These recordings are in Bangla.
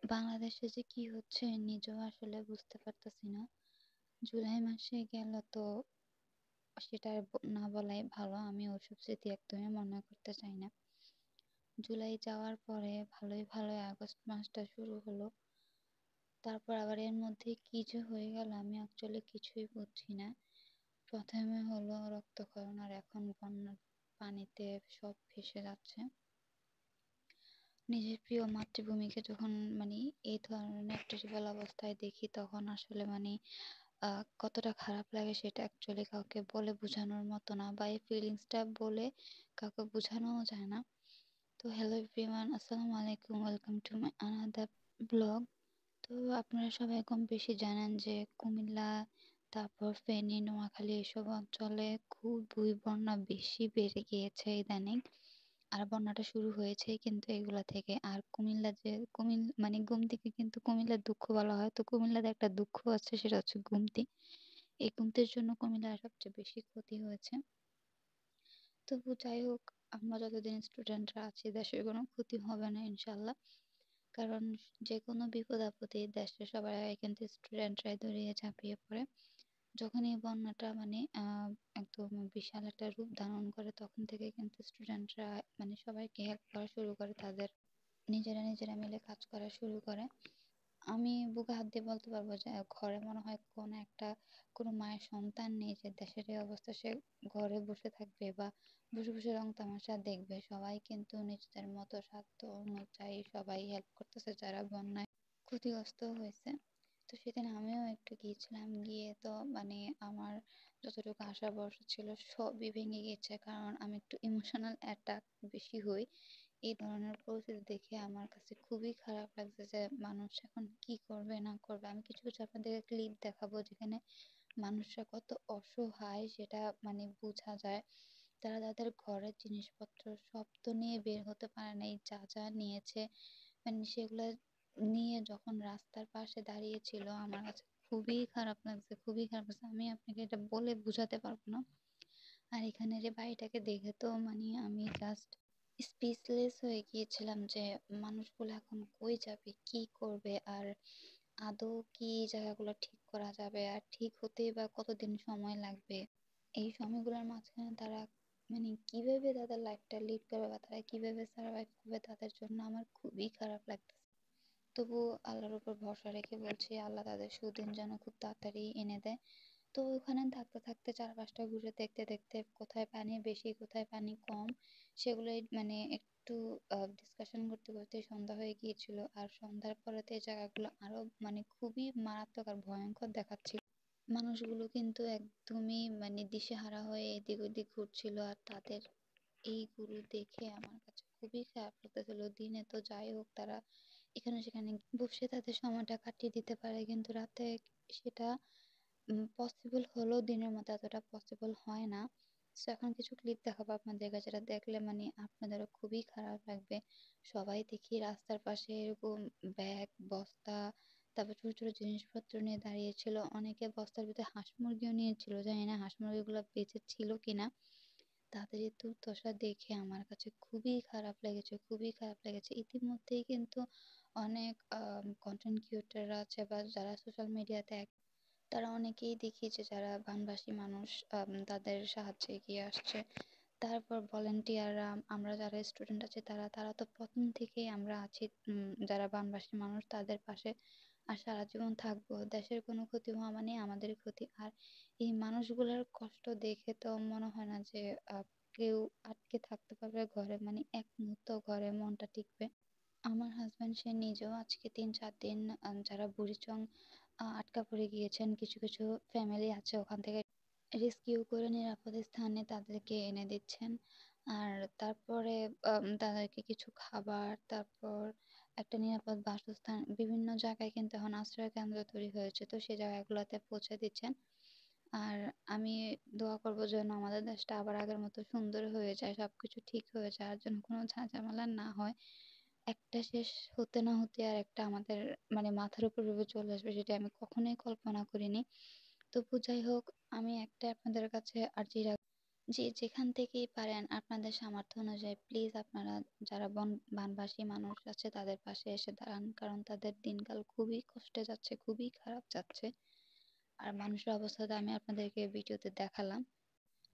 বাংলাদেশে যে কি হচ্ছে নিজেও আসলে বুঝতে পারতেছি না। জুলাই মাসে গেল তো সেটা আর না বলাই ভালো। আমি ওসব স্মৃতি একদমই মনে করতে চাই না। জুলাই যাওয়ার পরে ভালোই ভালোই আগস্ট মাসটা শুরু হলো। তারপর আবার এর মধ্যে কি যে হয়ে গেল আমি অ্যাকচুয়ালি কিছুই বুঝছি না। প্রথমে হলো রক্তক্ষরণ আর এখন বন্যার পানিতে সব ভেসে যাচ্ছে। নিজের প্রিয় মাতৃভূমিকে যখন মানে এই ধরনের ট্রিটমেন্ট অবস্থায় দেখি তখন আসলে কতটা খারাপ লাগে সেটা অ্যাকচুয়ালি কাউকে বলে বোঝানোর মতো না, বা এই ফিলিংসটা বলে কাউকে বোঝানোও যায় না। তো হ্যালো এভরিওয়ান, আসসালামু আলাইকুম, welcome to my another blog. তো আপনারা সবাই কম বেশি জানেন যে কুমিল্লা, তারপর ফেনী, নোয়াখালী এসব অঞ্চলে খুবই বন্যা বেশি বেড়ে গিয়েছে ইদানিং। আর বন্যাটা শুরু হয়েছে কিন্তু এগুলা থেকে। আর কুমিল্লা যে গুমতিকে কিন্তু কুমিল্লার দুঃখ বলা হয়, তো কুমিল্লাতে একটা দুঃখ আছে, সেটা হচ্ছে গুমতি। এই গুমতির জন্য কুমিল্লার সবচেয়ে বেশি ক্ষতি হয়েছে। তবু যাই হোক, আমরা যতদিন স্টুডেন্টরা আছি দেশের কোনো ক্ষতি হবে না ইনশাল্লাহ। কারণ যে কোনো বিপদ আপদে দেশের সবার আগে কিন্তু স্টুডেন্টরাই দৌড়িয়ে ঝাঁপিয়ে পড়ে। যখন এই বন্যাটা একদম বিশাল একটা রূপ ধারণ করে তখন থেকে কিন্তু স্টুডেন্টরা সবাইকে হেল্প করা শুরু করে, তাদের নিজেরা নিজেরা মিলে কাজ করা শুরু করে। আমি বুকে হাত দিয়ে বলতে পারবো যে ঘরে মনে হয় কোনো মায়ের সন্তান নেই যে দেশের এই অবস্থা সে ঘরে বসে থাকবে বা বসে বসে রং তামাশা দেখবে। সবাই কিন্তু নিজেদের মতো সাধ্য অনুযায়ী সবাই হেল্প করতেছে যারা বন্যায় ক্ষতিগ্রস্ত হয়েছে। তো সেদিন আমিও একটু গিয়েছিলাম, গিয়ে তো আমার যতটুকু আশা ভরসা ছিল সবই ভেঙে গেছে, কারণ আমি একটু ইমোশনাল অ্যাটাক বেশি হই। এই ধরনের পরিস্থিতি দেখে আমার কাছে খুবই খারাপ লাগছে যে মানুষ এখন কি করবে না করবে। আমি কিছু কিছু আপনাদেরকে ক্লিপ দেখাবো যেখানে মানুষরা কত অসহায় সেটা বোঝা যায়। তারা তাদের ঘরের জিনিসপত্র সব তো নিয়ে বের হতে পারে নাই, যা যা নিয়েছে সেগুলা নিয়ে যখন রাস্তার পাশে দাঁড়িয়েছিল আমার কাছে খুবই খারাপ লাগছে, খুবই খারাপ লাগছে। আমি আপনাকে এটা বলে বোঝাতে পারবো না। আর এখানে যে বাড়িটাকে দেখে তো আমি জাস্ট স্পিচলেস হয়ে গিয়েছিলাম যে মানুষগুলো এখন কই যাবে, কি করবে, আর আদৌ কি জায়গাগুলো ঠিক করা যাবে, আর ঠিক হতে বা কতদিন সময় লাগবে। এই সময়গুলোর মাঝখানে তারা কিভাবে তাদের লাইফটা লিড করবে বা তারা কিভাবে সার্ভাইভ করবে, তাদের জন্য আমার খুবই খারাপ লাগতেছে। তবু আল্লাহর উপর ভরসা রেখে বলছি আল্লাহ তাদের সুদিন যেন খুব তাড়াতাড়ি এনে দেয়। তো ওখানে থাকতে থাকতে চারপাশটা ঘুরে দেখতে দেখতে কোথায় পানি বেশি কোথায় পানি কম সেগুলোই একটু ডিসকাশন করতে করতে সন্ধ্যা হয়ে গিয়েছিল। আর সন্ধ্যার পরেতে এই জায়গাগুলো আরো খুবই মারাত্মক আর ভয়ঙ্কর দেখাচ্ছিল। মানুষগুলো কিন্তু একদমই দিশেহারা হয়ে এদিক ওদিক ঘুরছিল, আর তাদের এইগুলো দেখে আমার কাছে খুবই খারাপ লাগতেছিল। দিনে তো যাই হোক তারা এখানে সেখানে বসে তাদের সময়টা কাটিয়ে দিতে পারে, কিন্তু রাতে সেটা পসিবল হলেও দিনের মতো এতটা পসিবল হয় না। তো এখন কিছু ক্লিপ দেখাবো আপনাদের কাছে, যেটা দেখলে আপনাদেরও খুবই খারাপ লাগবে। সবাই দেখি রাস্তার পাশে এরকম ব্যাগ বস্তা, তারপর ছোট ছোট জিনিসপত্র নিয়ে দাঁড়িয়েছিল। অনেকে বস্তার ভিতরে হাঁস মুরগিও নিয়েছিল, জানি না হাঁস মুরগিগুলো বেঁচে ছিল কিনা। তাদের এই দুর্দশা দেখে আমার কাছে খুবই খারাপ লেগেছে, খুবই খারাপ লেগেছে। ইতিমধ্যেই কিন্তু অনেক কন্টেন্ট ক্রিয়েটররা আছে বা যারা সোশ্যাল মিডিয়াতে তারা অনেকেই দেখি যে যারা বানবাসী মানুষ তাদের সাহায্যে এগিয়ে আসছে। তারপর ভলেন্টিয়াররা, আমরা যারা স্টুডেন্ট আছি তারা তারা তো প্রথম থেকেই আমরা আছি, যারা বানবাসী মানুষ তাদের পাশে আর সারা জীবন থাকবো। দেশের কোনো ক্ষতি হওয়া মানে আমাদের ক্ষতি। আর এই মানুষগুলোর কষ্ট দেখে তো মনে হয় না যে কেউ আটকে থাকতে পারবে ঘরে, এক মুহূর্ত ঘরে মনটা টিকবে। আমার হাজবেন্ড সে নিজেও আজকে 3-4 দিন যারা বুড়িচং আটকা পড়ে গিয়েছেন, কিছু কিছু ফ্যামিলি আছে ওখান থেকে রেস্কিউ করে নিরাপদ স্থানে তাদেরকে এনে দিচ্ছেন। আর তারপরে তাদেরকে কিছু খাবার, তারপর একটা নিরাপদ বাসস্থান, বিভিন্ন জায়গায় কিন্তু এখন আশ্রয় কেন্দ্র তৈরি হয়েছে, তো সেই জায়গাগুলোতে পৌঁছে দিচ্ছেন। আর আমি দোয়া করবো যেন আমাদের দেশটা আবার আগের মতো সুন্দর হয়ে যায়, সবকিছু ঠিক হয়ে যায়, আর যেন কোনো ঝামেলা না হয়। একটা শেষ হতে না হতে আর একটা আমাদের মাথার উপর ভেবে চলে আসবে, সেটা আমি কখনোই কল্পনা করিনি। তবু যাই হোক, আমি একটা আপনাদের কাছে আর্জি রাখবো, যে যেখান থেকেই পারেন আপনাদের সামর্থ্য অনুযায়ী প্লিজ আপনারা যারা বানবাসী মানুষ আছে তাদের পাশে এসে দাঁড়ান, কারণ তাদের দিনকাল খুবই কষ্টে যাচ্ছে, খুবই খারাপ যাচ্ছে। আর মানুষের অবস্থাটা আমি আপনাদেরকে ভিডিওতে দেখালাম।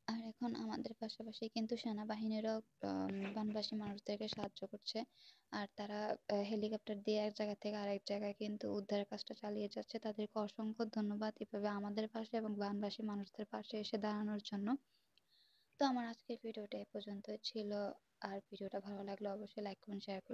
আর এখন আমাদের পাশাপাশি কিন্তু সেনাবাহিনীরাও বানবাসী মানুষদেরকে সাহায্য করছে। আর তারা হেলিকপ্টার দিয়ে এক জায়গা থেকে আরেক জায়গায় কিন্তু উদ্ধারের কাজটা চালিয়ে যাচ্ছে। তাদেরকে অসংখ্য ধন্যবাদ এভাবে আমাদের পাশে এবং বানবাসী মানুষদের পাশে এসে দাঁড়ানোর জন্য। তো আমার আজকের ভিডিওটা এ পর্যন্তই ছিল। আর ভিডিওটা ভালো লাগলে অবশ্যই লাইক কমেন্ট শেয়ার করবেন।